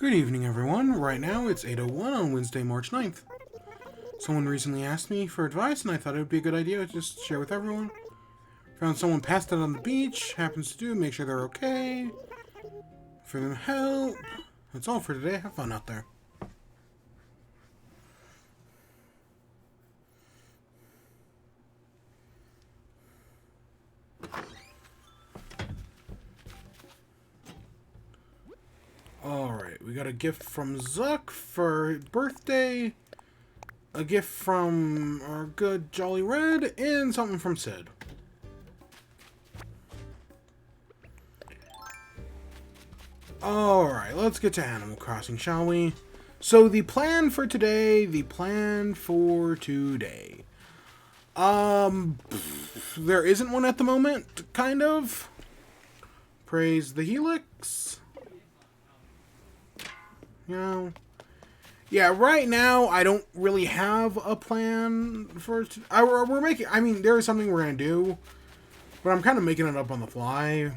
Good evening, everyone. Right now, it's 8:01 on Wednesday, March 9th. Someone recently asked me for advice, and I thought it would be a good idea to just share with everyone. Found someone passed out on the beach, happens to make sure they're okay. For them help. That's all for today. Have fun out there. Alright, we got a gift from Zuck for birthday, a gift from our good Jolly Red, and something from Sid. Alright, let's get to Animal Crossing, shall we? So the plan for today, there isn't one at the moment, kind of. Praise the Helix. You know, yeah, right now I don't really have a plan for. We're making. I mean, there is something we're gonna do, but I'm kind of making it up on the fly.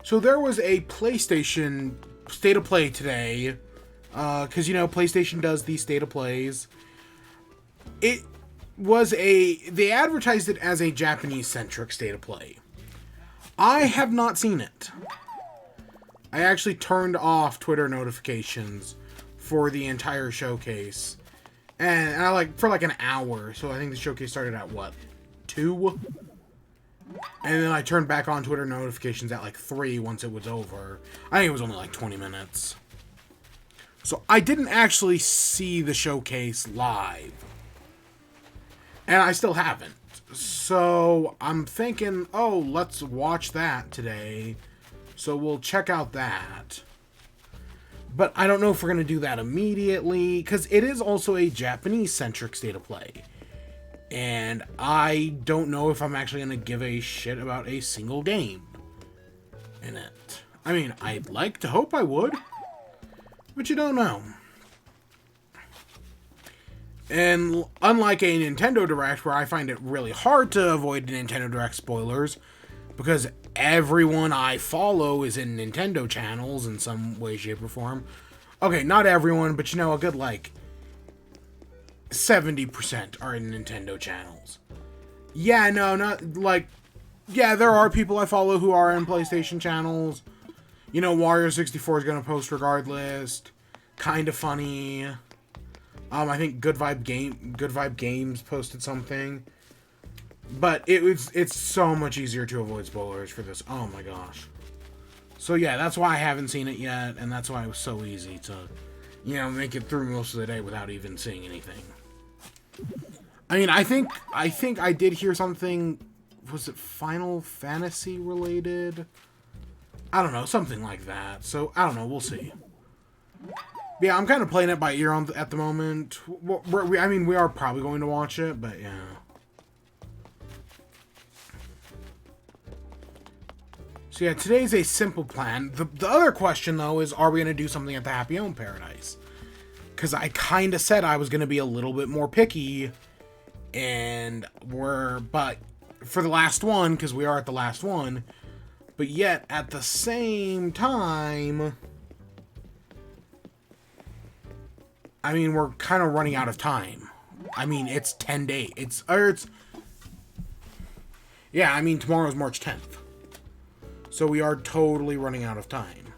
So there was a PlayStation State of Play today, because PlayStation does these State of Plays. They advertised it as a Japanese-centric State of Play. I have not seen it. I actually turned off Twitter notifications for the entire showcase. And I for an hour. So I think the showcase started at 2? And then I turned back on Twitter notifications at 3 once it was over. I think it was only 20 minutes. So I didn't actually see the showcase live. And I still haven't. So I'm thinking, oh, let's watch that today. So we'll check out that. But I don't know if we're going to do that immediately, because it is also a Japanese-centric State of Play. And I don't know if I'm actually going to give a shit about a single game in it. I mean, I'd like to hope I would, but you don't know. And unlike a Nintendo Direct, where I find it really hard to avoid Nintendo Direct spoilers, because everyone I follow is in Nintendo channels in some way, shape, or form. Okay, not everyone, but a good 70% are in Nintendo channels. Yeah, no, not yeah, there are people I follow who are in PlayStation channels. Wario64 is gonna post regardless. Kind of funny. I think Good Vibe Games posted something. But it's so much easier to avoid spoilers for this. Oh my gosh. So yeah, that's why I haven't seen it yet, and that's why it was so easy to, make it through most of the day without even seeing anything. I mean, I think I did hear something. Was it Final Fantasy related? I don't know, something like that. So I don't know. We'll see. Yeah, I'm kind of playing it by ear at the moment. We are probably going to watch it, but yeah. So yeah, today's a simple plan. The other question, though, is are we going to do something at the Happy Home Paradise? Because I kind of said I was going to be a little bit more picky. But for the last one, because we are at the last one. But yet, at the same time, I mean, we're kind of running out of time. I mean, it's 10 days. Yeah, I mean, tomorrow's March 10th. So we are totally running out of time.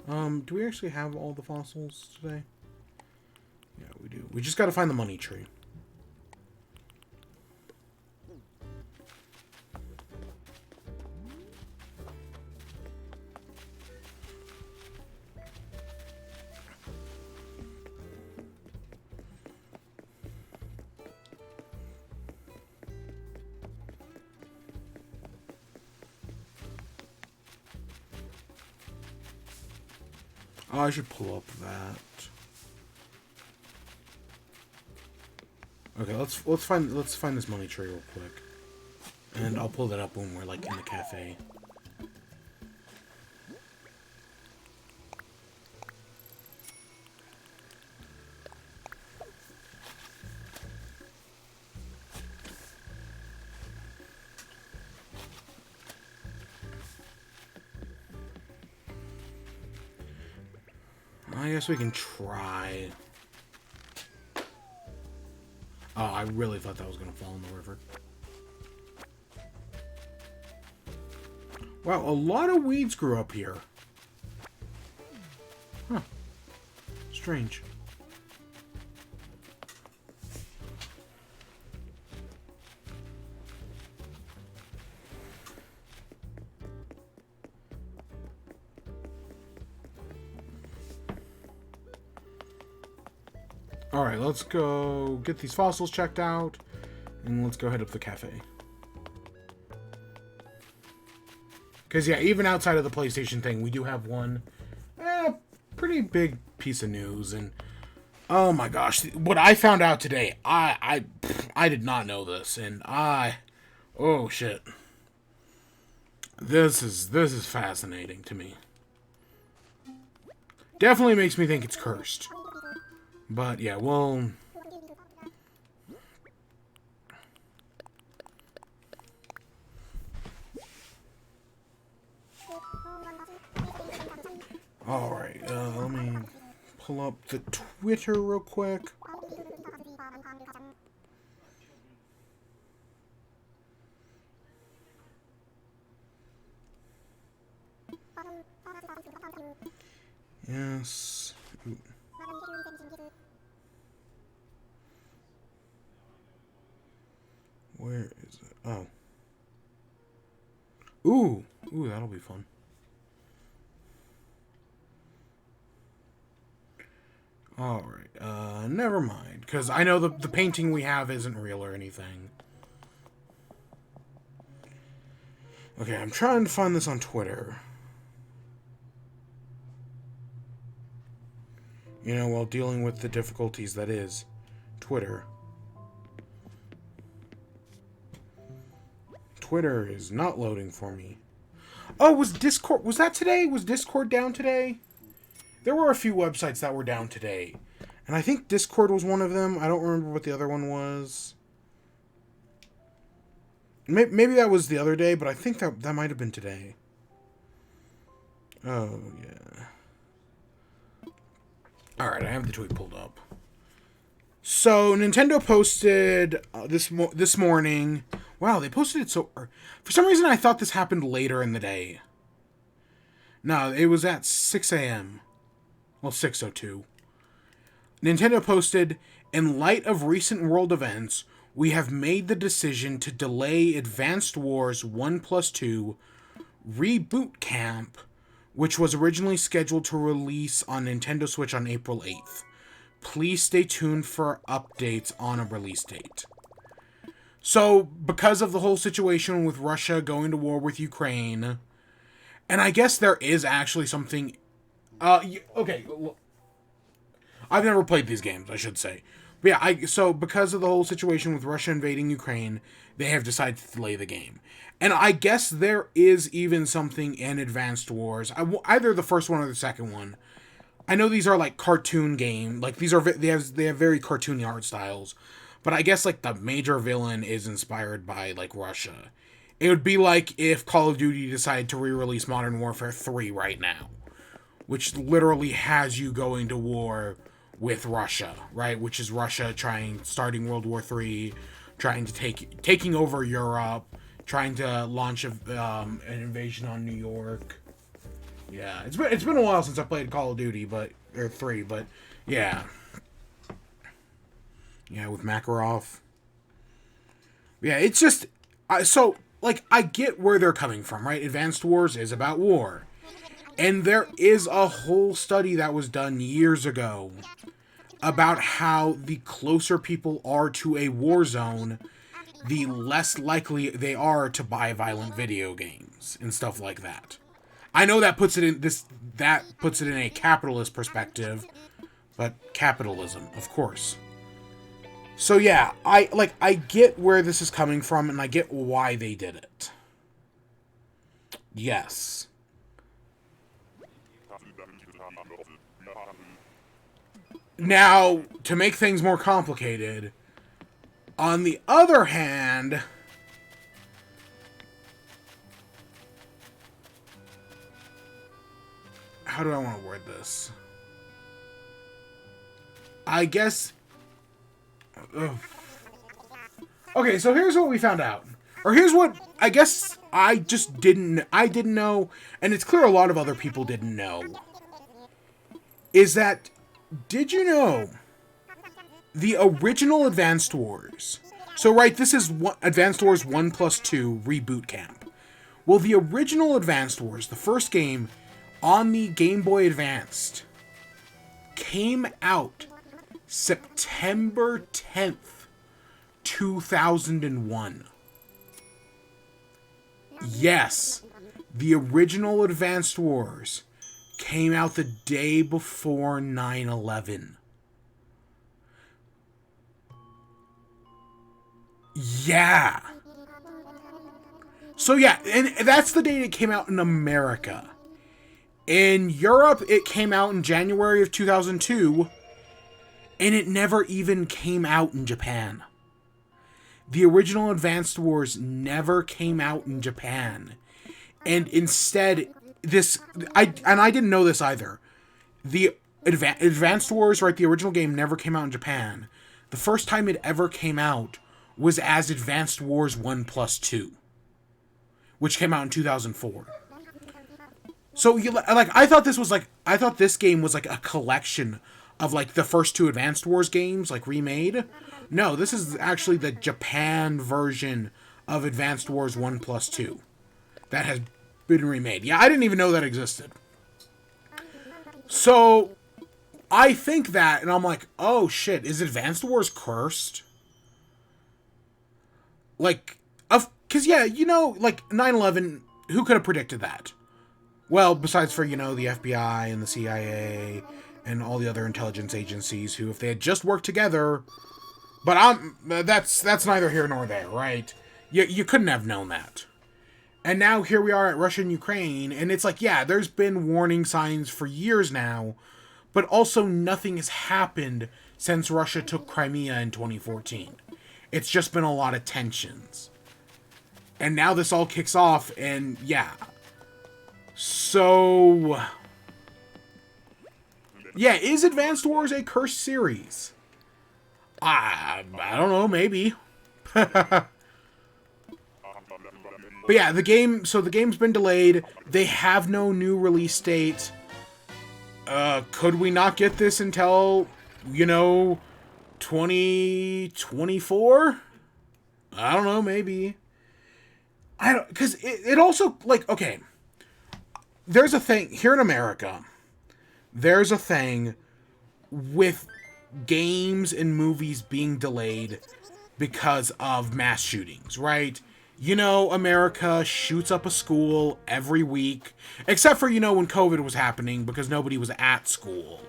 And, do we actually have all the fossils today? Yeah, we do. We just gotta find the money tree. Oh, I should pull up that. Okay, let's find this money tree real quick, and I'll pull that up when we're in the cafe. guess we can try. Oh, I really thought that was going to fall in the river. Wow, a lot of weeds grew up here. Huh. Strange. Alright, let's go get these fossils checked out, and let's go head up the cafe. Because, yeah, even outside of the PlayStation thing, we do have one pretty big piece of news, and oh my gosh, what I found out today, I did not know this, and oh shit. This is fascinating to me. Definitely makes me think it's cursed. But yeah, well, alright, let me pull up the Twitter real quick. Yes. Ooh. Where is it? Oh. Ooh, that'll be fun. Alright, never mind. Because I know the painting we have isn't real or anything. Okay, I'm trying to find this on Twitter. You know, while dealing with the difficulties that is Twitter. Twitter is not loading for me. Oh, was that today? Was Discord down today? There were a few websites that were down today. And I think Discord was one of them. I don't remember what the other one was. Maybe that was the other day, but I think that might have been today. Oh, yeah. Alright, I have the tweet pulled up. So, Nintendo posted this morning. Wow, they posted it so... For some reason, I thought this happened later in the day. No, it was at 6 a.m. Well, 6:02. Nintendo posted, in light of recent world events, we have made the decision to delay Advanced Wars 1+2 Reboot Camp, which was originally scheduled to release on Nintendo Switch on April 8th. Please stay tuned for updates on a release date. So, because of the whole situation with Russia going to war with Ukraine, and I guess there is actually something... okay, I've never played these games, I should say. But yeah, so because of the whole situation with Russia invading Ukraine, they have decided to delay the game. And I guess there is even something in Advanced Wars, either the first one or the second one. I know these are like cartoon game, like they have very cartoony art styles, but I guess like the major villain is inspired by like Russia. It would be like if Call of Duty decided to re-release Modern Warfare 3 right now, which literally has you going to war with Russia, right? Which is Russia starting World War 3, trying to taking over Europe, trying to launch an invasion on New York. Yeah, it's been a while since I played Call of Duty, or 3, but yeah. Yeah, with Makarov. Yeah, it's just so like I get where they're coming from, right? Advanced Wars is about war. And there is a whole study that was done years ago about how the closer people are to a war zone, the less likely they are to buy violent video games and stuff like that. I know that puts it in a capitalist perspective, but capitalism, of course. So yeah, I get where this is coming from, and I get why they did it. Yes. Now, to make things more complicated, on the other hand, how do I want to word this? I guess... Okay, so here's what we found out. Or here's what I guess I didn't know, and it's clear a lot of other people didn't know. Is that, did you know the original Advanced Wars? So, right, this is Advanced Wars 1+2 Reboot Camp. Well, the original Advanced Wars, the first game on the Game Boy Advanced, came out September 10th, 2001. Yes, the original Advanced Wars came out the day before 9/11. Yeah. So yeah, and that's the date it came out in America. In Europe, it came out in January of 2002, and it never even came out in Japan. The original Advanced Wars never came out in Japan. And instead, I didn't know this either. The Advanced Wars, right, the original game never came out in Japan. The first time it ever came out was as Advanced Wars 1+2, which came out in 2004. So, I thought this game was like a collection of like the first two Advanced Wars games, like remade. No, this is actually the Japan version of Advanced Wars 1+2 that has been remade. Yeah, I didn't even know that existed. So, I think that, and I'm like, oh shit, is Advanced Wars cursed? Like, because yeah, like 9/11, who could have predicted that? Well, besides for, the FBI and the CIA and all the other intelligence agencies who, if they had just worked together... But that's neither here nor there, right? You couldn't have known that. And now here we are at Russia and Ukraine, and it's like, yeah, there's been warning signs for years now, but also nothing has happened since Russia took Crimea in 2014. It's just been a lot of tensions. And now this all kicks off, and yeah. So... yeah, is Advanced Wars a cursed series? I don't know, maybe. But yeah, the game's been delayed. They have no new release date. Could we not get this until, 2024? I don't know, maybe. Because it also, like, okay. There's a thing, here in America, there's a thing with games and movies being delayed because of mass shootings, right? America shoots up a school every week, except for, when COVID was happening because nobody was at school.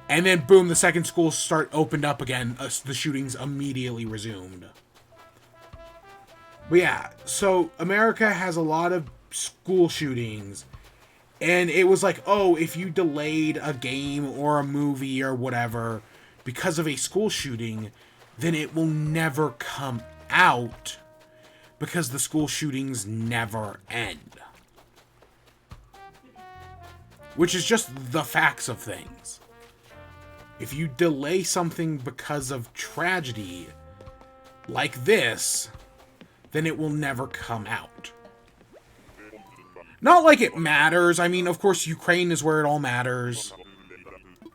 And then, boom, the second school opened up again, the shootings immediately resumed. But yeah, so America has a lot of school shootings. And it was like, oh, if you delayed a game or a movie or whatever because of a school shooting, then it will never come out because the school shootings never end. Which is just the facts of things. If you delay something because of tragedy like this, then it will never come out. Not like it matters. I mean, of course, Ukraine is where it all matters.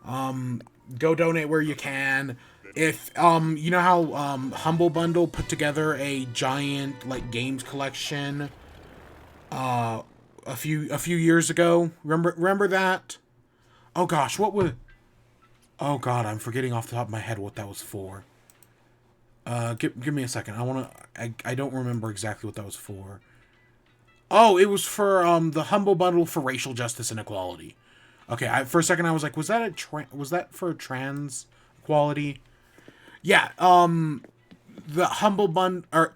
Go donate where you can. If, you know how, Humble Bundle put together a giant, like, games collection, a few years ago? Remember that? Oh gosh, what was... Oh god, I'm forgetting off the top of my head what that was for. Give me a second. I don't remember exactly what that was for. Oh, it was for the Humble Bundle for Racial Justice and Equality. Okay, for a second I was like, was that for trans equality? Yeah, the Humble Bundle, or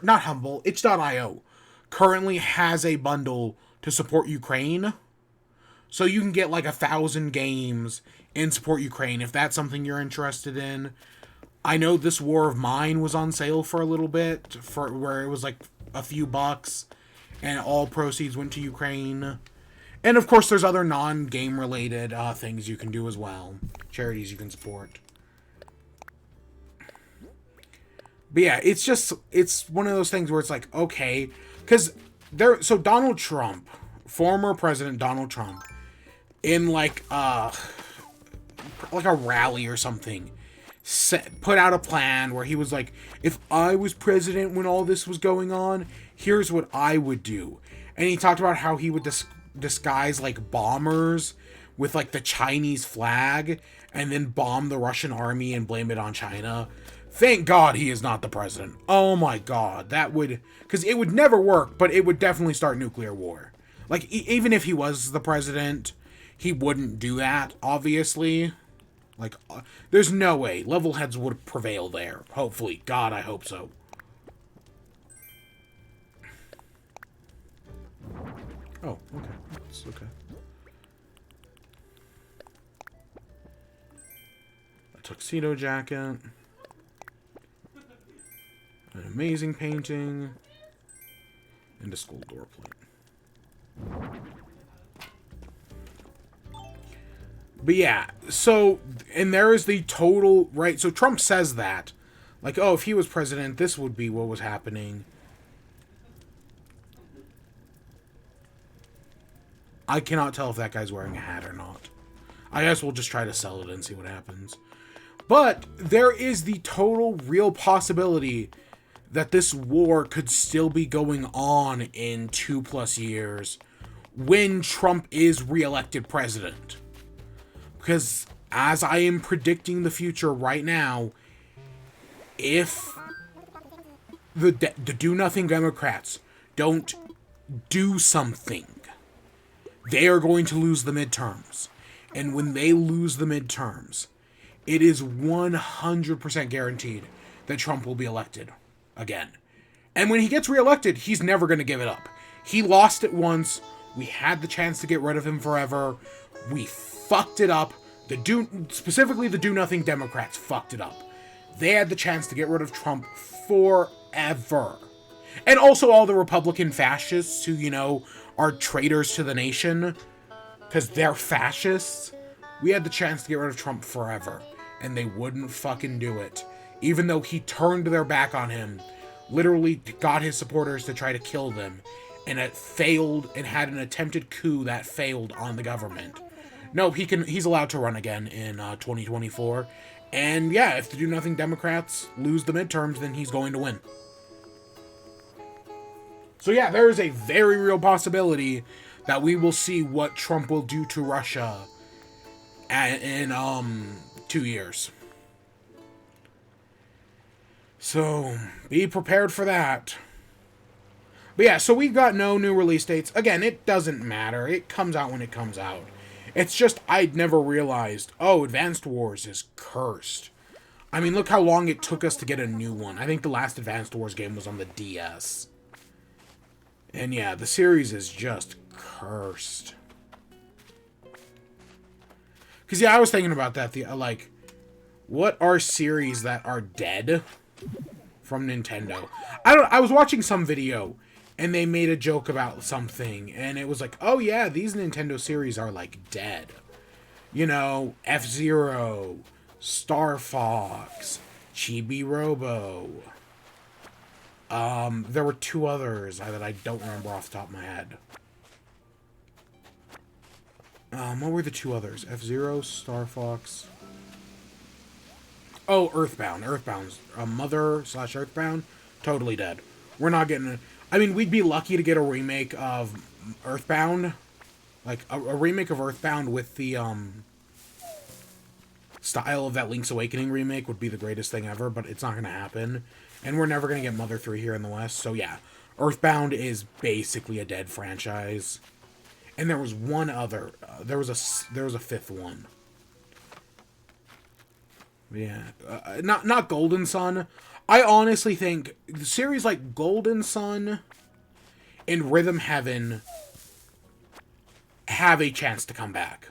not Humble, itch.io currently has a bundle to support Ukraine. So you can get like 1,000 games and support Ukraine if that's something you're interested in. I know This War of Mine was on sale for a little bit, where it was like a few bucks, and all proceeds went to Ukraine. And of course, there's other non-game related things you can do as well. Charities you can support. But yeah, it's one of those things where it's like, okay, because so Donald Trump, former President Donald Trump, in like a rally or something, put out a plan where he was like, if I was president when all this was going on, here's what I would do. And he talked about how he would disguise like bombers with like the Chinese flag and then bomb the Russian army and blame it on China. Thank God he is not the president. Oh my God, that would, because it would never work, but it would definitely start nuclear war. Like, even if he was the president, he wouldn't do that, obviously. Like, there's no way. Level heads would prevail there. Hopefully. God, I hope so. Oh, okay. That's okay. A tuxedo jacket. An amazing painting. And a skull door plate. But yeah, so, and there is the total, right, so Trump says that. Like, oh, if he was president, this would be what was happening. I cannot tell if that guy's wearing a hat or not. I guess we'll just try to sell it and see what happens. But there is the total real possibility that this war could still be going on in 2+ years when Trump is reelected president. Because as I am predicting the future right now, if the do-nothing Democrats don't do something, they are going to lose the midterms. And when they lose the midterms, it is 100% guaranteed that Trump will be elected again. And when he gets reelected, he's never going to give it up. He lost it once. We had the chance to get rid of him forever. We fucked it up. Specifically the do-nothing Democrats fucked it up. They had the chance to get rid of Trump forever. And also all the Republican fascists who, are traitors to the nation, because they're fascists. We had the chance to get rid of Trump forever, and they wouldn't fucking do it. Even though he turned their back on him, literally got his supporters to try to kill them, and it failed, and had an attempted coup that failed on the government. No, he's allowed to run again in 2024. And yeah, if the do-nothing Democrats lose the midterms, then he's going to win. So yeah, there is a very real possibility that we will see what Trump will do to Russia in 2 years. So be prepared for that. But yeah, so we've got no new release dates. Again, it doesn't matter. It comes out when it comes out. It's just I'd never realized, Advanced Wars is cursed. I mean, look how long it took us to get a new one. I think the last Advanced Wars game was on the DS. And yeah, the series is just cursed. Because yeah, I was thinking about that. What are series that are dead from Nintendo? I was watching some video, and they made a joke about something, and it was like, oh yeah, these Nintendo series are dead. F-Zero, Star Fox, Chibi Robo. There were 2 others that I don't remember off the top of my head. What were the 2 others? F-Zero, Star Fox. Oh, Earthbound. Earthbound's Mother/Earthbound. Totally dead. We're not getting I mean, we'd be lucky to get a remake of Earthbound. Like, a remake of Earthbound with the, style of that Link's Awakening remake would be the greatest thing ever, but it's not going to happen. And we're never going to get Mother 3 here in the West, so yeah. Earthbound is basically a dead franchise. And there was one other. There was a 5th one. Yeah. Not Golden Sun. I honestly think the series like Golden Sun and Rhythm Heaven have a chance to come back.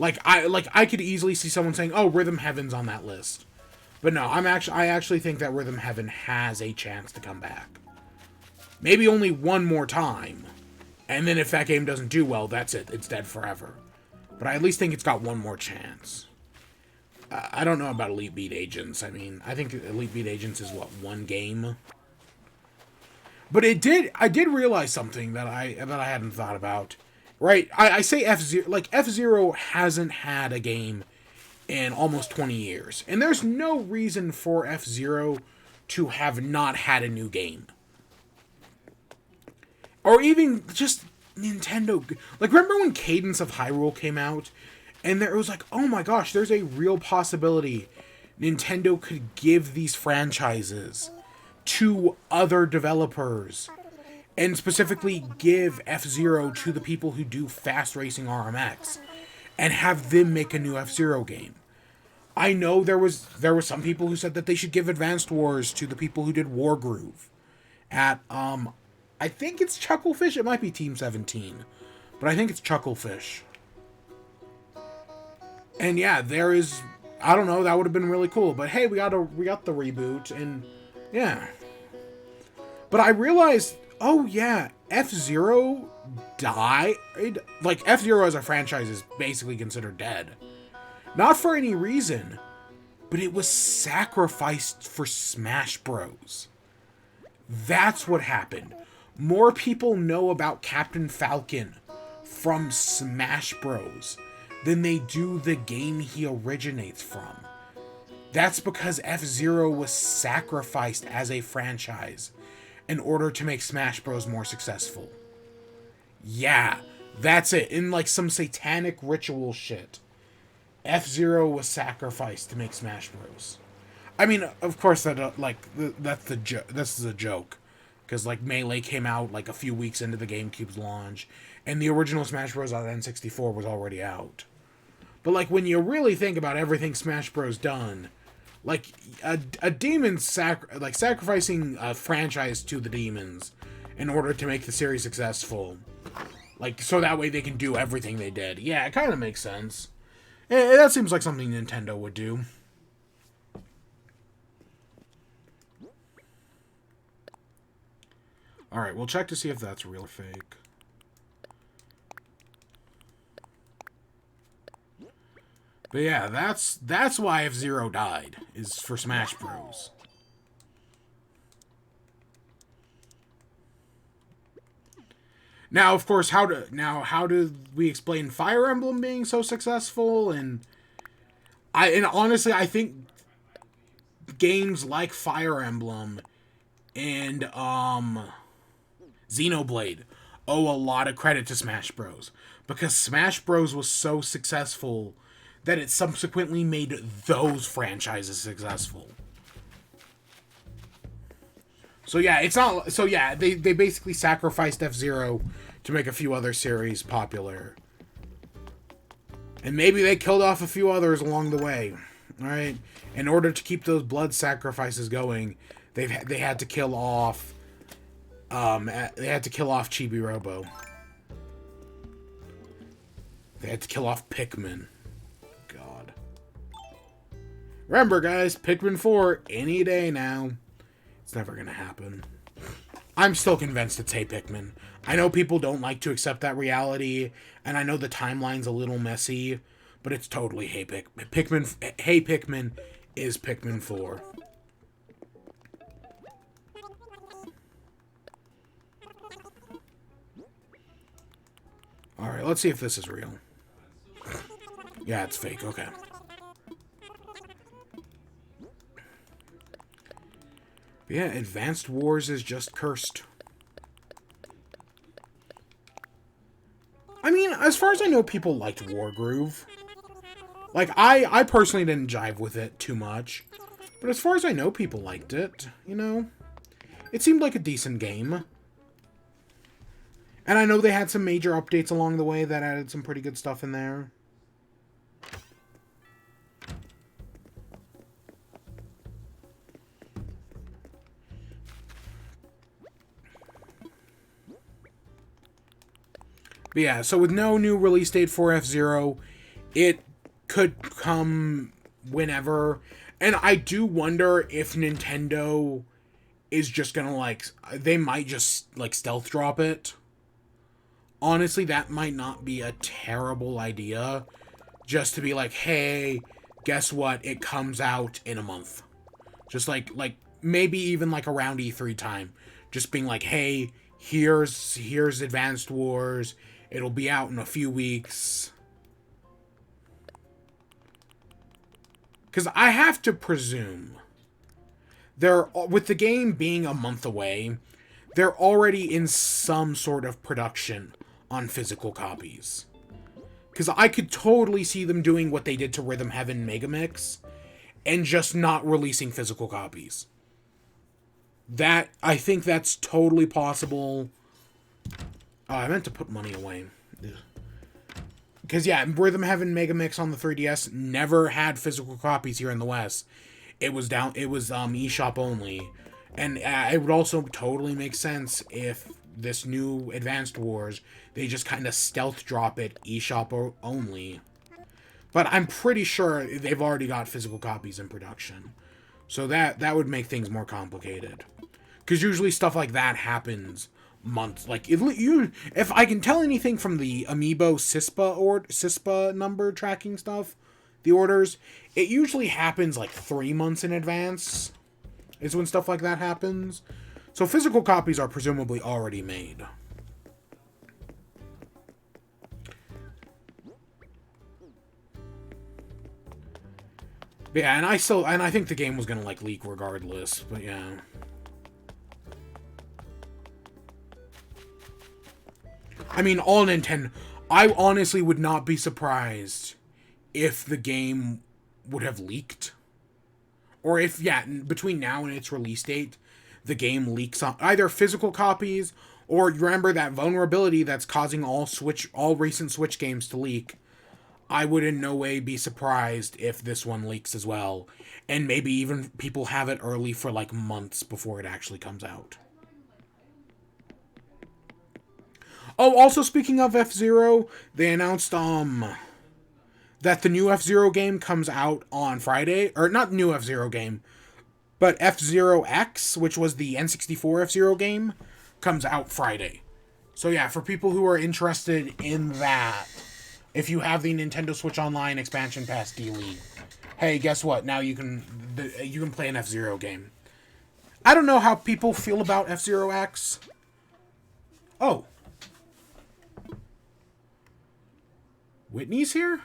I could easily see someone saying, "Oh, Rhythm Heaven's on that list." But no, I actually think that Rhythm Heaven has a chance to come back. Maybe only one more time, And then if that game doesn't do well, that's it. It's dead forever. But I at least think it's got one more chance. I don't know about Elite Beat Agents. I mean, I think Elite Beat Agents is, what, one game? But I did realize something that I hadn't thought about. Right? I say F-Zero, like, F-Zero hasn't had a game in almost 20 years. And there's no reason for F-Zero to have not had a new game. Or even just Nintendo. Like, remember when Cadence of Hyrule came out? And it was like, oh my gosh, there's a real possibility Nintendo could give these franchises to other developers. And specifically give F-Zero to the people who do Fast Racing RMX. And have them make a new F-Zero game. I know there was some people who said that they should give Advanced Wars to the people who did Wargroove. At, I think it's Chucklefish. It might be Team 17. But I think it's Chucklefish. And yeah, there is... I don't know, that would have been really cool. But hey, we got the reboot, and... yeah. But I realized... oh yeah, F-Zero died... like, F-Zero as a franchise is basically considered dead. Not for any reason, but it was sacrificed for Smash Bros. That's what happened. More people know about Captain Falcon from Smash Bros. Than they do the game he originates from. That's because F-Zero was sacrificed as a franchise in order to make Smash Bros. More successful. Yeah, that's it. In like some satanic ritual shit. F-Zero was sacrificed to make Smash Bros. I mean, of course, this is a joke. Because, like, Melee came out, like, a few weeks into the GameCube's launch. And the original Smash Bros. On N64 was already out. But, like, when you really think about everything Smash Bros. Done, like, a demon sacrificing a franchise to the demons in order to make the series successful. Like, so that way they can do everything they did. Yeah, it kind of makes sense. That seems like something Nintendo would do. Alright, we'll check to see if that's real or fake. But yeah, that's why F-Zero died, is for Smash Bros. Now, of course, how do we explain Fire Emblem being so successful? And honestly, I think games like Fire Emblem and Xenoblade owe a lot of credit to Smash Bros. Because Smash Bros. Was so successful that it subsequently made those franchises successful. So yeah, it's not... so yeah, they basically sacrificed F-Zero to make a few other series popular. And maybe they killed off a few others along the way. Alright? In order to keep those blood sacrifices going, they had to kill off... they had to kill off Chibi Robo. They had to kill off Pikmin. God. Remember, guys, Pikmin 4 any day now. It's never gonna happen. I'm still convinced it's Hey Pikmin. I know people don't like to accept that reality, and I know the timeline's a little messy, but it's totally Hey Pikmin. Hey Pikmin is Pikmin 4. Alright, let's see if this is real. Yeah, it's fake, okay. Yeah, Advanced Wars is just cursed. I mean, as far as I know, people liked Wargroove. Like, I personally didn't jive with it too much. But as far as I know, people liked it, you know? It seemed like a decent game. And I know they had some major updates along the way that added some pretty good stuff in there. But yeah, so with no new release date for F-Zero, it could come whenever. And I do wonder if Nintendo is just gonna, like, they might just, like, stealth drop it. honestly, that might not be a terrible idea. Just to be like, hey, guess what? It comes out in a month. Just like maybe even like around E3 time. Just being like, hey, here's Advanced Wars. It'll be out in a few weeks. Because I have to presume with the game being a month away, they're already in some sort of production on physical copies. Because I could totally see them doing what they did to Rhythm Heaven Megamix and just not releasing physical copies. I think that's totally possible. Oh, I meant to put money away. Because, yeah, Rhythm Heaven Megamix on the 3DS never had physical copies here in the West. It was eShop only. And it would also totally make sense if this new Advanced Wars, they just kind of stealth drop it eShop only. But I'm pretty sure they've already got physical copies in production. So that would make things more complicated. Because usually stuff like that happens months. Like, if I can tell anything from the Amiibo CISPA number tracking stuff, the orders, it usually happens like 3 months in advance is when stuff like that happens. So physical copies are presumably already made. But yeah, and I think the game was gonna like leak regardless, but yeah. I mean, all Nintendo, I honestly would not be surprised if the game would have leaked. Or if, yeah, between now and its release date, the game leaks on either physical copies, or remember that vulnerability that's causing all recent Switch games to leak. I would in no way be surprised if this one leaks as well. And maybe even people have it early for like months before it actually comes out. Oh, also speaking of F-Zero, they announced that the new F-Zero game comes out on Friday. Or not new F-Zero game, but F-Zero X, which was the N64 F-Zero game, comes out Friday. So yeah, for people who are interested in that, if you have the Nintendo Switch Online expansion pass D-League, hey, guess what? Now you can play an F-Zero game. I don't know how people feel about F-Zero X. Oh. Whitney's here?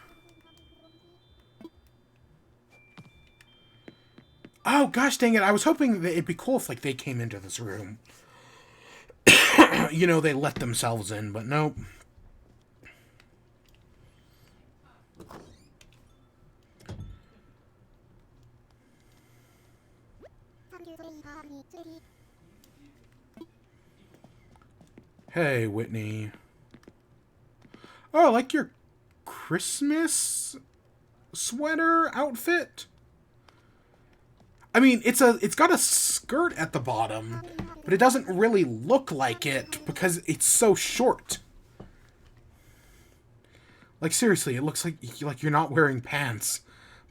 Oh, gosh dang it. I was hoping that it'd be cool if, like, they came into this room. You know, they let themselves in, but nope. Hey, Whitney. Oh, I like your Christmas sweater outfit? I mean, it's got a skirt at the bottom, but it doesn't really look like it because it's so short. Like, seriously, it looks like you're not wearing pants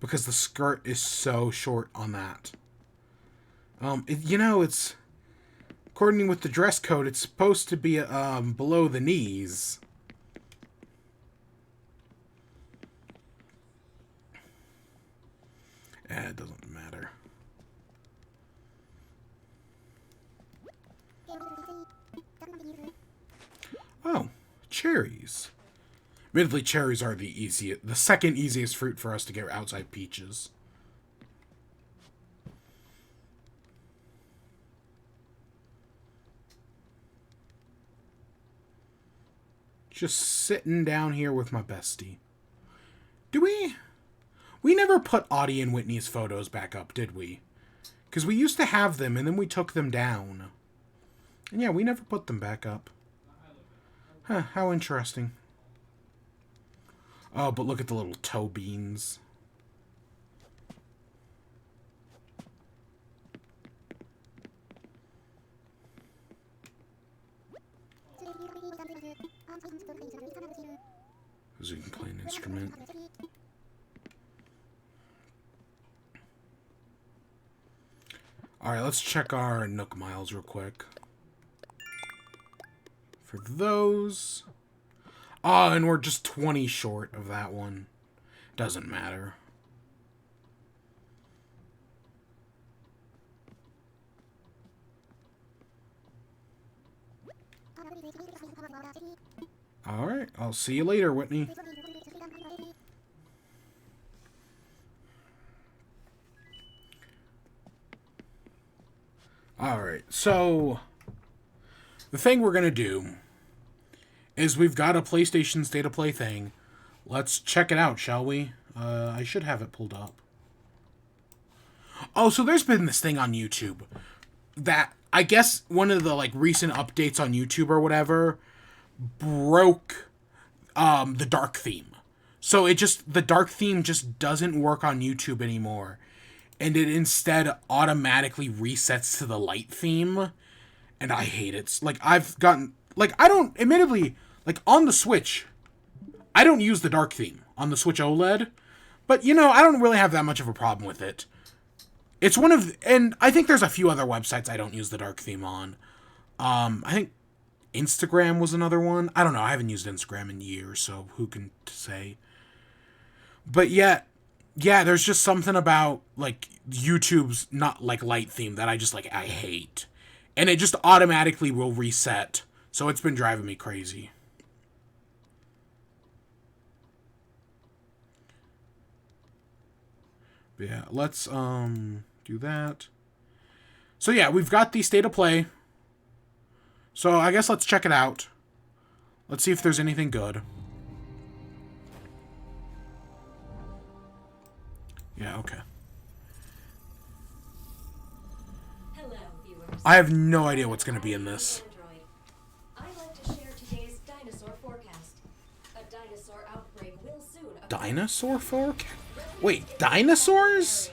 because the skirt is so short on that. It's according with the dress code, it's supposed to be below the knees. It doesn't matter. Oh, cherries. Admittedly, cherries are the second easiest fruit for us to get outside peaches. Just sitting down here with my bestie. We never put Audie and Whitney's photos back up, did we? Because we used to have them, and then we took them down. And yeah, we never put them back up. Huh, how interesting. Oh, but look at the little toe beans. Because we can play an instrument. Alright, let's check our Nook Miles real quick. For those, Oh, and we're just 20 short of that one. Doesn't matter. Alright, I'll see you later, Whitney. Alright, so the thing we're going to do is we've got a PlayStation State of Play thing. Let's check it out, shall we? I should have it pulled up. Oh, so there's been this thing on YouTube that I guess one of the like recent updates on YouTube or whatever broke the dark theme. So the dark theme just doesn't work on YouTube anymore. And it instead automatically resets to the light theme. And I hate it. Like, I've gotten... Like, I don't... Admittedly, like, on the Switch, I don't use the dark theme on the Switch OLED. But, you know, I don't really have that much of a problem with it. It's one of... And I think there's a few other websites I don't use the dark theme on. I think Instagram was another one. I don't know. I haven't used Instagram in years, so who can say? But yet... Yeah, there's just something about, like, YouTube's not, like, light theme that I just, like, I hate. And it just automatically will reset. So it's been driving me crazy. But yeah, let's, do that. So yeah, we've got the State of Play. So I guess let's check it out. Let's see if there's anything good. Yeah, okay. Hello, viewers. I have no idea what's going to be in this. I'd like to share today's dinosaur forecast. A dinosaur outbreak will soon occur. Dinosaur fork? Wait, dinosaurs?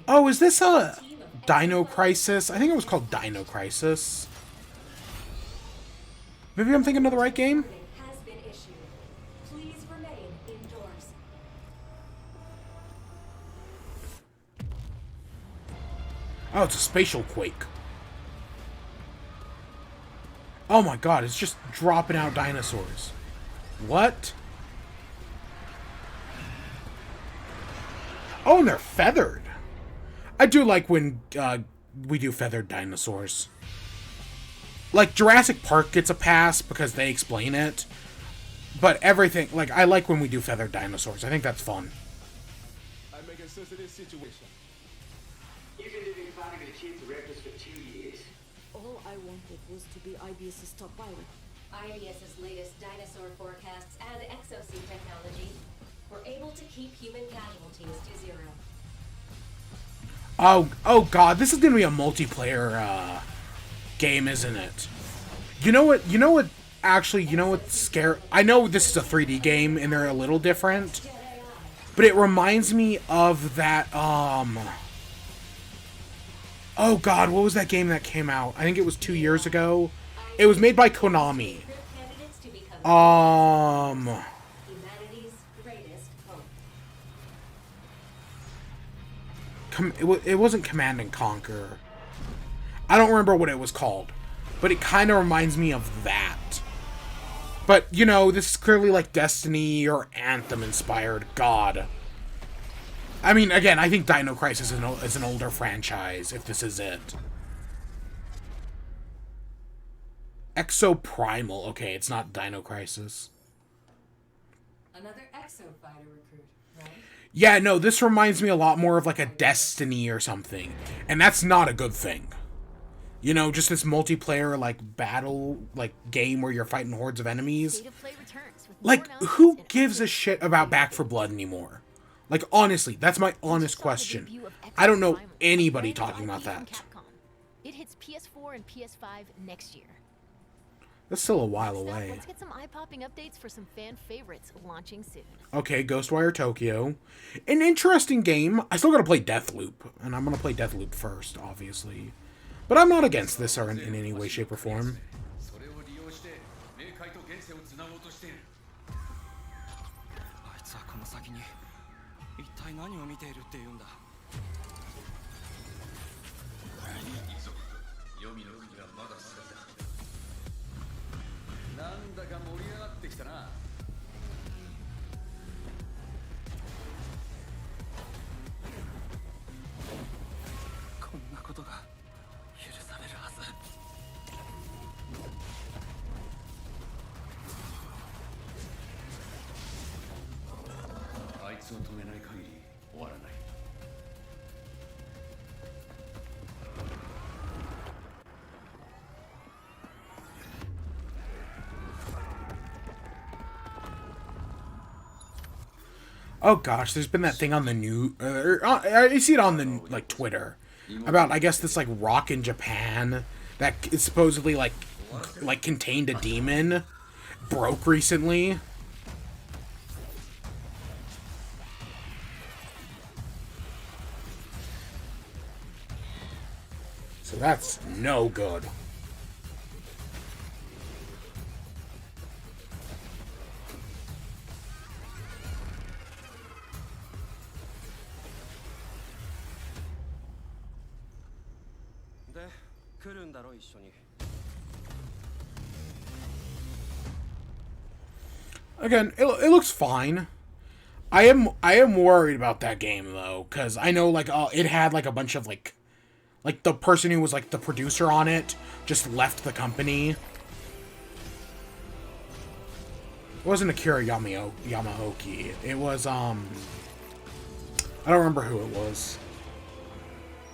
Oh, is this a Dino Crisis? I think it was called Dino Crisis. Maybe I'm thinking of the right game? Has been issued. Please remain indoors. Oh, it's a spatial quake. Oh my god, it's just dropping out dinosaurs. What? Oh, and they're feathered. I do like when we do feathered dinosaurs. Like, Jurassic Park gets a pass because they explain it. But everything, like, I like when we do feathered dinosaurs. I think that's fun. I make a sensitive situation. You've been living fighting with kids raptors for 2 years. All I wanted was to be IBS's top pilot. IBS's latest dinosaur forecasts and exosuit technology were able to keep human casualties to zero. Oh god, this is gonna be a multiplayer, game, isn't it? You know what what's scary? I know this is a 3D game and they're a little different, but it reminds me of that, oh god, what was that game that came out? I think it was 2 years ago. It was made by Konami. Humanity's greatest hope. It wasn't Command and Conquer. I don't remember what it was called, but it kind of reminds me of that. But, you know, this is clearly like Destiny or Anthem inspired. God. I mean, again, I think Dino Crisis is an older franchise, if this is it. Exoprimal. Okay, it's not Dino Crisis. Another exo fighter recruit, right? Yeah, no, this reminds me a lot more of like a Destiny or something. And that's not a good thing. You know, just this multiplayer, like, battle, like, game where you're fighting hordes of enemies. Like, who gives a shit about Back 4 Blood anymore? Like, honestly, that's my honest question. I don't know anybody talking about that. It hits PS4 and PS5 next year. That's still a while away. Let's get some eye-popping updates for some fan favorites launching soon. Okay, Ghostwire Tokyo. An interesting game. I still gotta play Deathloop, and I'm gonna play Deathloop first, obviously. But I'm not against this or in any way, shape, or form. を止めない限り終わらない。Oh gosh, there's been that thing on the new, I see it on the like Twitter about, I guess, this like rock in Japan that is supposedly like contained a demon broke recently. So that's no good. Again, it looks fine. I am worried about that game though, because I know like it had like a bunch of like the person who was like the producer on it just left the company. It wasn't Akira Yamaoki. It was I don't remember who it was.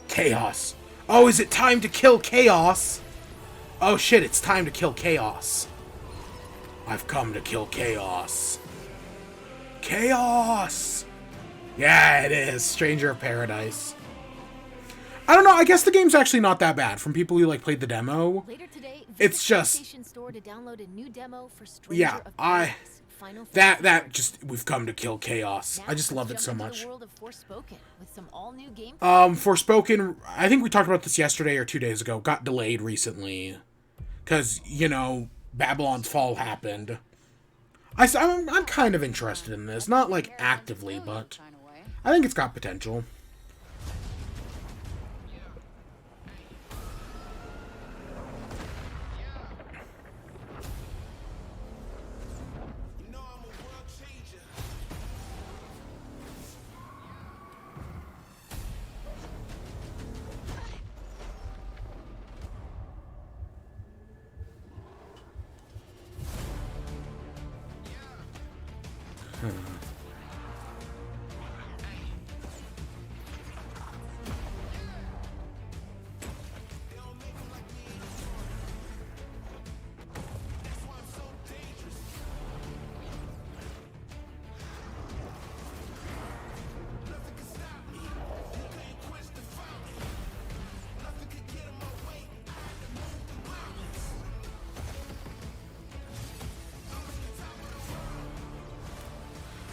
Chaos. Oh, is it time to kill Chaos? Oh shit, it's time to kill Chaos. I've come to kill Chaos. Chaos! Yeah, it is. Stranger of Paradise. I don't know, I guess the game's actually not that bad from people who like played the demo. Later today, It's just store to download a new demo for Stranger yeah, of Paradise. Final that just we've come to kill Chaos. Now I just love it let's so jump into much. the world of Forspoken with some all-new gameplay. Forspoken, I think we talked about this yesterday or 2 days ago, got delayed recently. Because, you know, Babylon's Fall happened. I'm kind of interested in this. Not, like, actively, but I think it's got potential.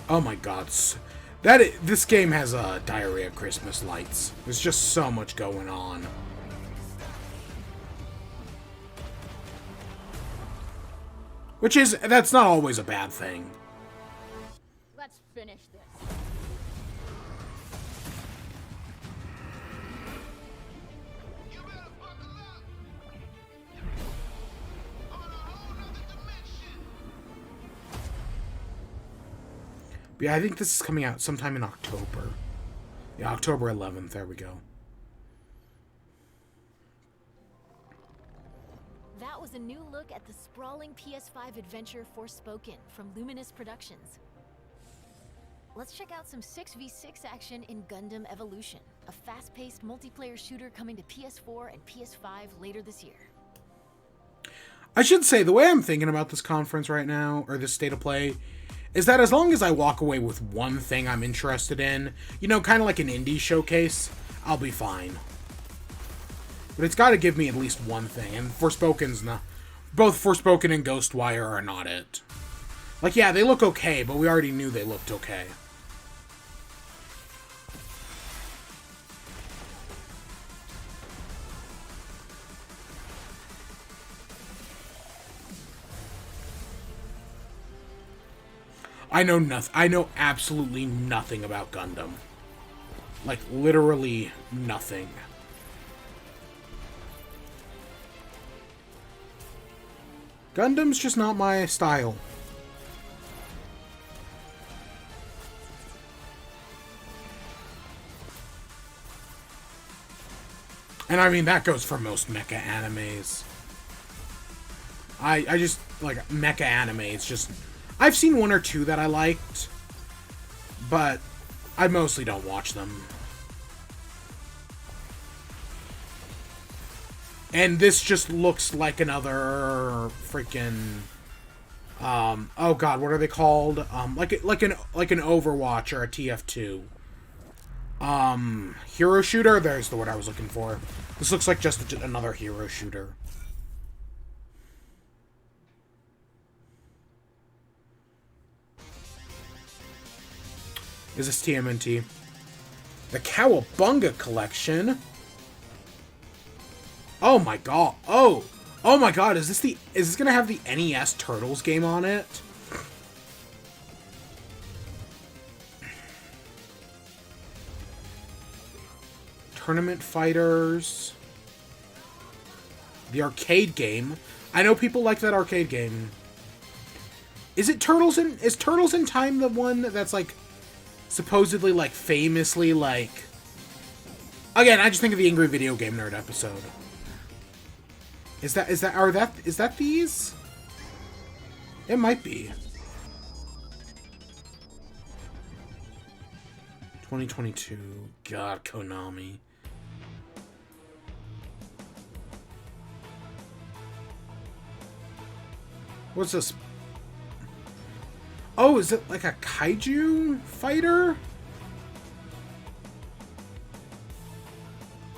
Oh my god. This game has diarrhea Christmas lights. There's just so much going on. That's not always a bad thing. Let's finish this. But yeah, I think this is coming out sometime in October. Yeah, October 11th. There we go. That was a new look at the sprawling PS5 adventure Forspoken from Luminous Productions. Let's check out some 6v6 action in Gundam Evolution, a fast-paced multiplayer shooter coming to PS4 and PS5 later this year. I should say, the way I'm thinking about this conference right now, or this state of play, is that as long as I walk away with one thing I'm interested in, you know, kind of like an indie showcase, I'll be fine. But it's got to give me at least one thing, and Forspoken's not. Both Forspoken and Ghostwire are not it. Like, yeah, they look okay, but we already knew they looked okay. I know absolutely nothing about Gundam. Like, literally nothing. Gundam's just not my style. And I mean, that goes for most mecha animes. I just, like, mecha animes, just... I've seen one or two that I liked, but I mostly don't watch them. And this just looks like another freaking oh god, what are they called? Like an Overwatch or a TF2. Hero shooter? There's the word I was looking for. This looks like just another hero shooter. Is this TMNT? The Cowabunga collection? Oh my god. Oh my god, is this gonna have the NES Turtles game on it? Tournament Fighters. The arcade game. I know people like that arcade game. Is Turtles in Time the one that's like supposedly like famously like again, I just think of the Angry Video Game Nerd episode. Is that these? It might be. 2022. God, Konami. What's this? Oh, is it like a kaiju fighter?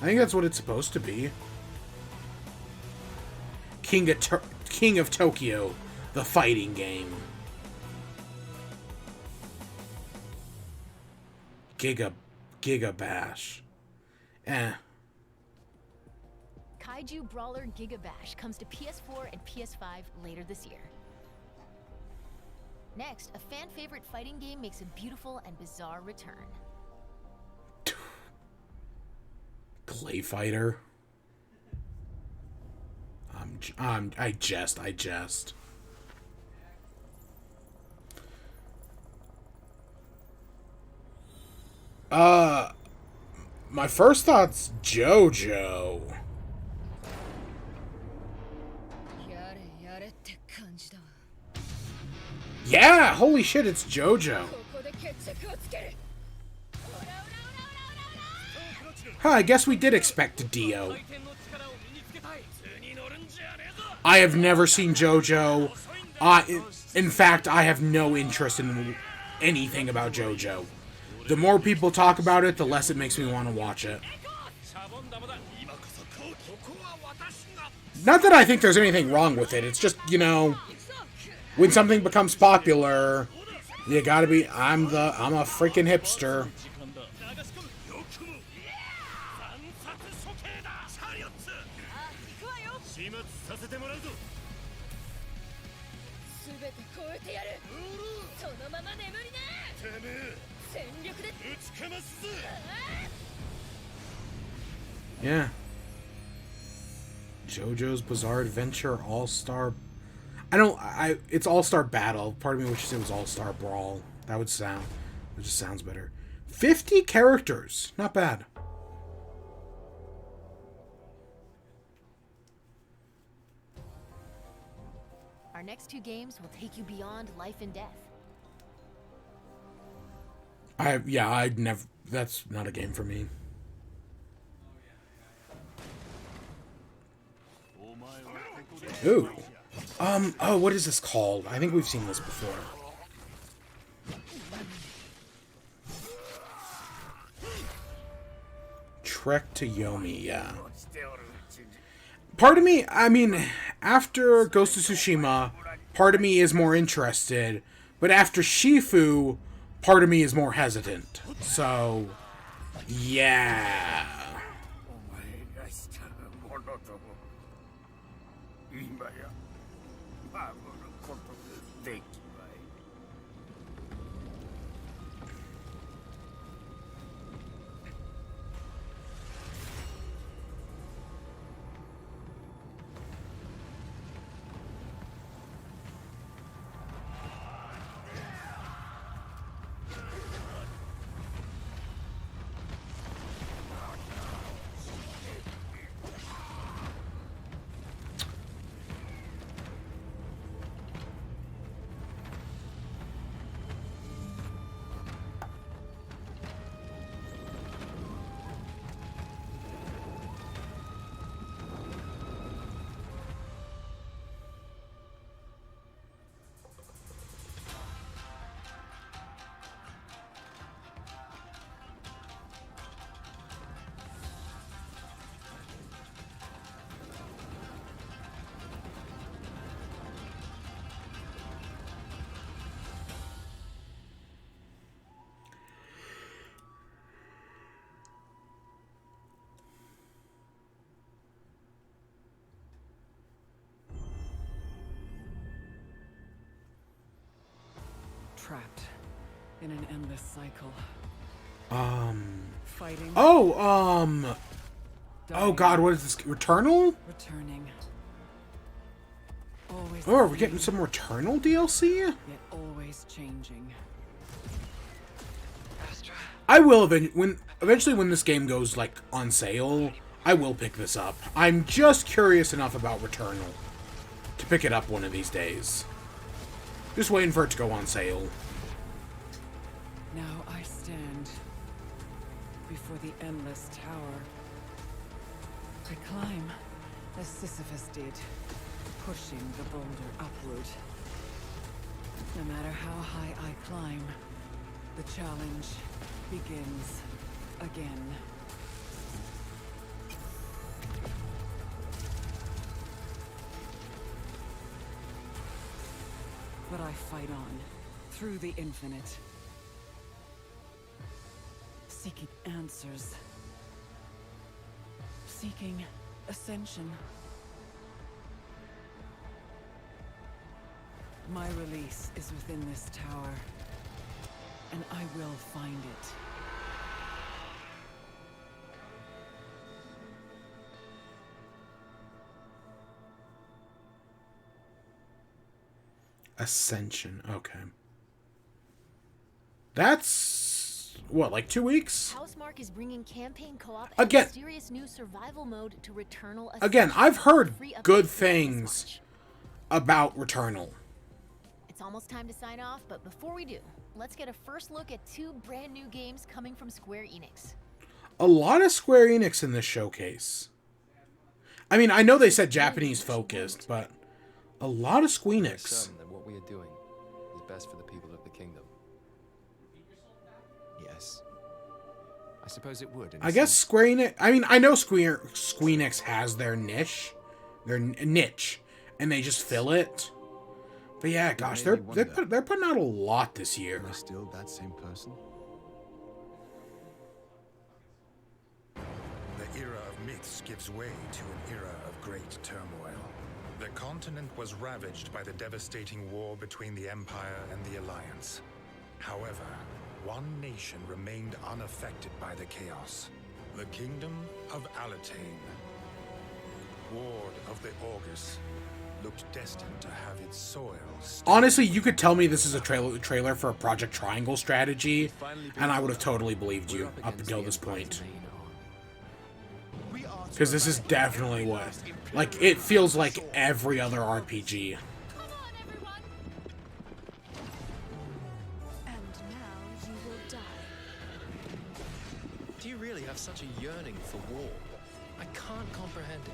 I think that's what it's supposed to be. King of Tokyo, the fighting game. Giga Bash. Kaiju Brawler Giga Bash comes to PS4 and PS5 later this year. Next, a fan-favorite fighting game makes a beautiful and bizarre return. Clay Fighter. I jest. My first thought's JoJo. Yeah, holy shit, it's JoJo. Huh, I guess we did expect Dio. I have never seen JoJo. In fact, I have no interest in anything about JoJo. The more people talk about it, the less it makes me want to watch it. Not that I think there's anything wrong with it. It's just, you know, when something becomes popular, you gotta be. I'm a freaking hipster. Yeah. JoJo's Bizarre Adventure All-Star. It's All-Star Battle. Part of me wishes it was All-Star Brawl. It just sounds better. 50 characters. Not bad. Our next two games will take you beyond life and death. I'd never. That's not a game for me. Ooh. Oh, what is this called? I think we've seen this before. Trek to Yomi, yeah. Part of me, I mean, after Ghost of Tsushima, part of me is more interested, but after Shifu, part of me is more hesitant. So, yeah. trapped in an endless cycle. Fighting. Oh, dying, God, what is this? Returnal? returning. Always Oh, are we getting some Returnal DLC? yet always changing. I will eventually when this game goes like on sale, I will pick this up. I'm just curious enough about Returnal to pick it up one of these days. Just waiting for it to go on sale. Now I stand before the endless tower. I climb as Sisyphus did, pushing the boulder upward. No matter how high I climb, the challenge begins again. But I fight on, through the infinite. Seeking answers. Seeking ascension. My release is within this tower, and I will find it. Ascension. Okay. That's what, like 2 weeks? Housemarque is bringing campaign co-op and Again- mysterious new survival mode to Returnal. Again, Ascension. I've heard Free updates good throughout this things launch. about Returnal. It's almost time to sign off, but before we do, let's get a first look at 2 brand new games coming from Square Enix. A lot of Square Enix in this showcase. I mean, I know they said Japanese focused, but a lot of Squeenix. Certain that what we are doing is best for the people of the kingdom. Yes. I suppose it would. I guess Square Enix. I mean, I know Squeenix has their niche, and they just fill it. But yeah, gosh, they're putting out a lot this year. Am I still that same person? The era of myths gives way to an era of great turmoil. The continent was ravaged by the devastating war between the Empire and the Alliance. However, one nation remained unaffected by the chaos. The Kingdom of Alatane, Ward of the Augurs, looked destined to have its soil. Honestly, you could tell me this is a trailer for a Project Triangle strategy, and I would have totally believed you up until this point. Because this is definitely what... Like, it feels like every other RPG. And now you will die. Do you really have such a yearning for war? I can't comprehend it.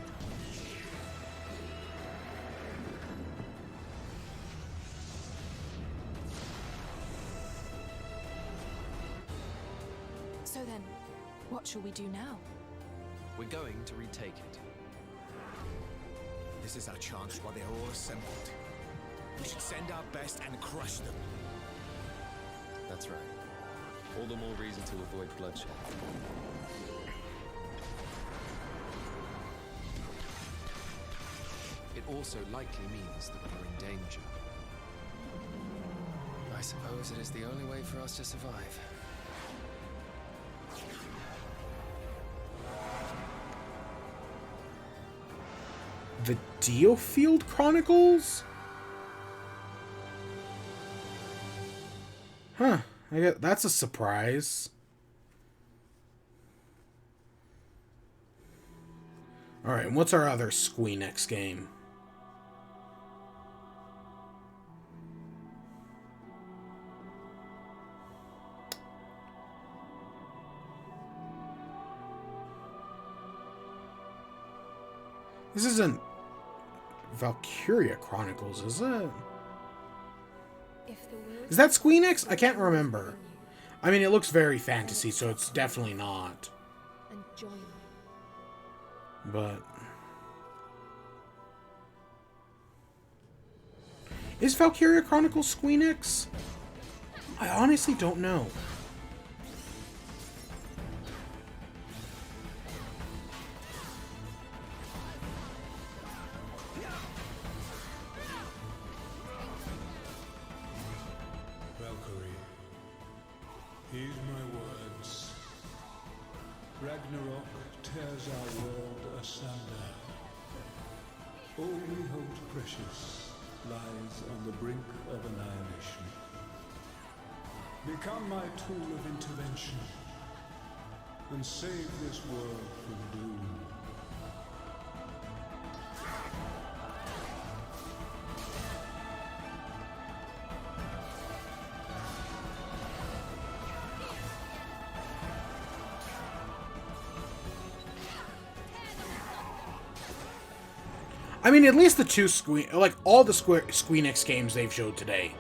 So then, what shall we do now? We're going to retake it. This is our chance while they're all assembled. We should send our best and crush them. That's right. All the more reason to avoid bloodshed. It also likely means that we're in danger. I suppose it is the only way for us to survive. The Dealfield Chronicles? Huh. I guess that's a surprise. Alright, and what's our other Squeenix game? This isn't Valkyria Chronicles, is it? Is that Squeenix? I can't remember. I mean, it looks very fantasy, so it's definitely not. And join me. But... Is Valkyria Chronicles Squeenix? I honestly don't know. Welcome Ragnarok tears our world asunder. All we hold precious lies on the brink of annihilation. Become my tool of intervention and save this world from doom. I mean, at least the two all the Squeenix games they've showed today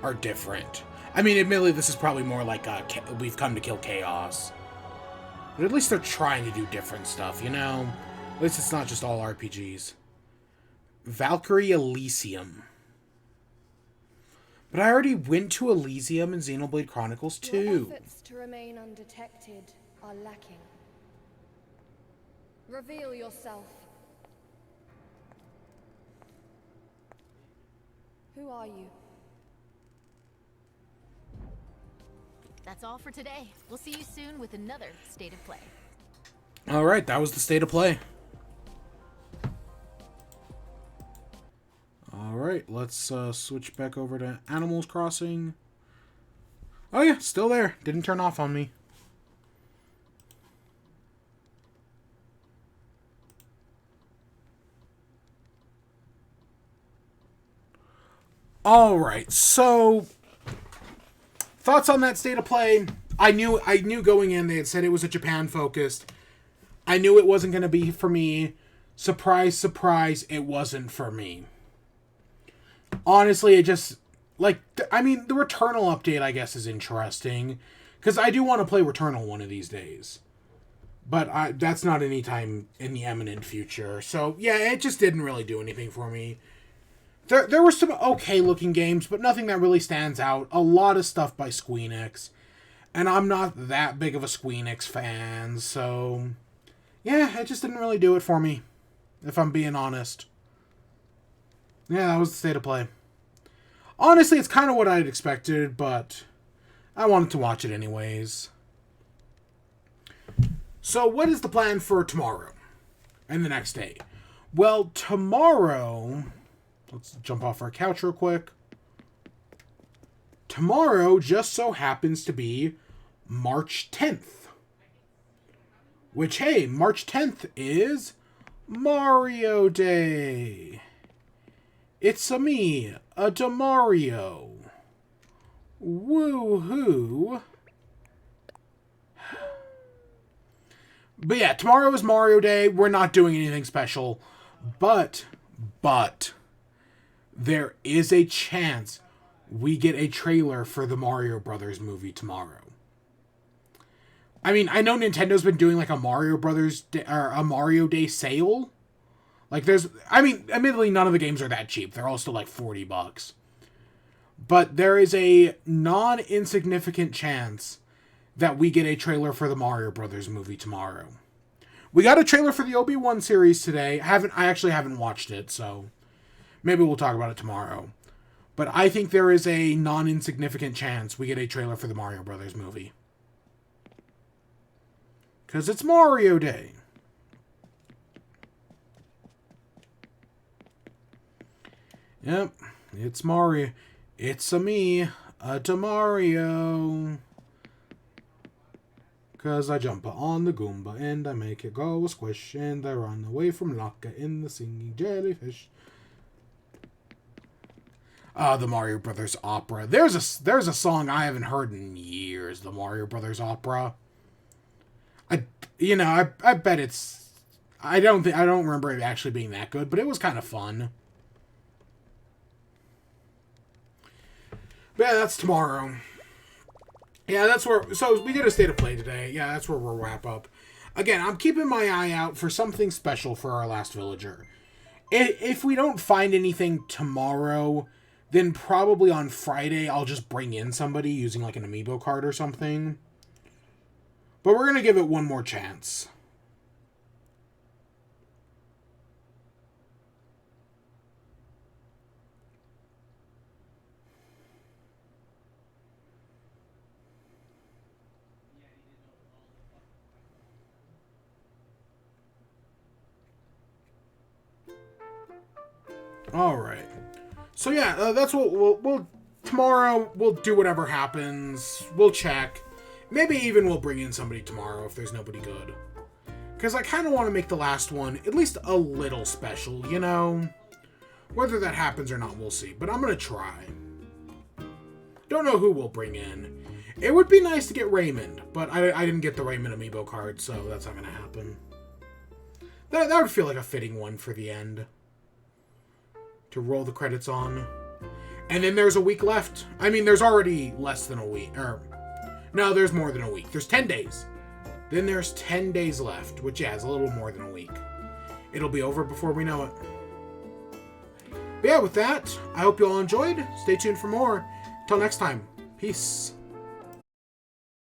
are different. I mean, admittedly, this is probably more like We've Come to Kill Chaos. But at least they're trying to do different stuff, you know? At least it's not just all RPGs. Valkyrie Elysium. But I already went to Elysium in Xenoblade Chronicles 2. Your efforts to remain undetected are lacking. Reveal yourself. Who are you? That's all for today. We'll see you soon with another State of Play. Alright, that was the State of Play. Alright, let's switch back over to Animals Crossing. Oh yeah, still there. Didn't turn off on me. Alright, so thoughts on that State of Play. I knew going in, they had said it was a Japan focused. I knew it wasn't going to be for me. Surprise, surprise, it wasn't for me. Honestly, it just, like, I mean, the Returnal update, I guess, is interesting. Because I do want to play Returnal one of these days. But that's not anytime in the imminent future. So, yeah, it just didn't really do anything for me. There were some okay-looking games, but nothing that really stands out. A lot of stuff by Squeenix. And I'm not that big of a Squeenix fan, so... yeah, it just didn't really do it for me, if I'm being honest. Yeah, that was the State of Play. Honestly, it's kind of what I'd expected, but I wanted to watch it anyways. So, what is the plan for tomorrow and the next day? Well, tomorrow... let's jump off our couch real quick. Tomorrow just so happens to be March 10th. Which, hey, March 10th is Mario Day. It's a me, a DeMario. Woohoo. But yeah, tomorrow is Mario Day. We're not doing anything special. But, there is a chance we get a trailer for the Mario Brothers movie tomorrow. I mean, I know Nintendo's been doing like a Mario Brothers or a Mario Day sale. Like I mean, admittedly none of the games are that cheap. They're all still like $40. But there is a non-insignificant chance that we get a trailer for the Mario Brothers movie tomorrow. We got a trailer for the Obi-Wan series today. I actually haven't watched it, so maybe we'll talk about it tomorrow. But I think there is a non-insignificant chance we get a trailer for the Mario Brothers movie. Because it's Mario Day. Yep, it's Mario. It's a me, a DeMario. Cause I jump on the Goomba and I make it go a squish and I run away from Locka in the singing jellyfish. The Mario Brothers opera. There's a song I haven't heard in years. The Mario Brothers opera. I bet it's. I don't remember it actually being that good, but it was kind of fun. But yeah, that's tomorrow. Yeah, that's where... so, we did a State of Play today. Yeah, that's where we'll wrap up. Again, I'm keeping my eye out for something special for our last villager. If we don't find anything tomorrow, then probably on Friday I'll just bring in somebody using like an amiibo card or something. But we're going to give it one more chance. All right. So yeah, that's what we'll tomorrow. We'll do whatever happens. We'll check. Maybe even we'll bring in somebody tomorrow if there's nobody good. Because I kind of want to make the last one at least a little special, you know? Whether that happens or not, we'll see. But I'm going to try. Don't know who we'll bring in. It would be nice to get Raymond, but I didn't get the Raymond amiibo card, so that's not going to happen. That would feel like a fitting one for the end. To roll the credits on. And then there's a week left. I mean, there's already less than a week. No, there's more than a week. There's 10 days. Then there's 10 days left, which, yeah, is a little more than a week. It'll be over before we know it. But yeah, with that, I hope you all enjoyed. Stay tuned for more. Until next time, peace.